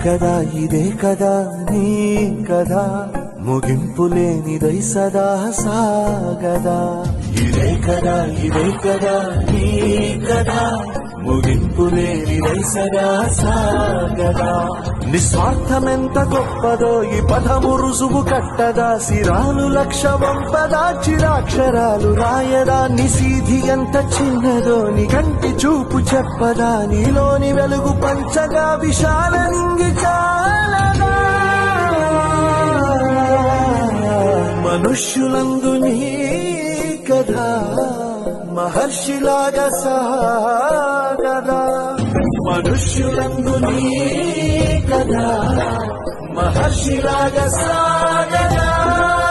కదా ఇదే కదా నీ కదా ముగింపు లేనిదై సదా సాగదా ఇదే కదా నీ కదా ముగింపు లేనిదై సదా సాగదా నిస్వార్థమెంత గొప్పదో ఈ పదము రుజువు కట్టదా సిరాలు లక్ష వంపదా చిరాక్షరాలు రాయదా నిశీధి ఎంత చిన్నదో నీ కంటి చూపు చెప్పదా నీలోని వెలుగు పంచగా విశాల నింగి చాలదా మనుష్యులందు నీ కథ మహర్షిలాగా సాగదా మనుష్యులందు నీ కథ మహర్షిలాగా సాగదా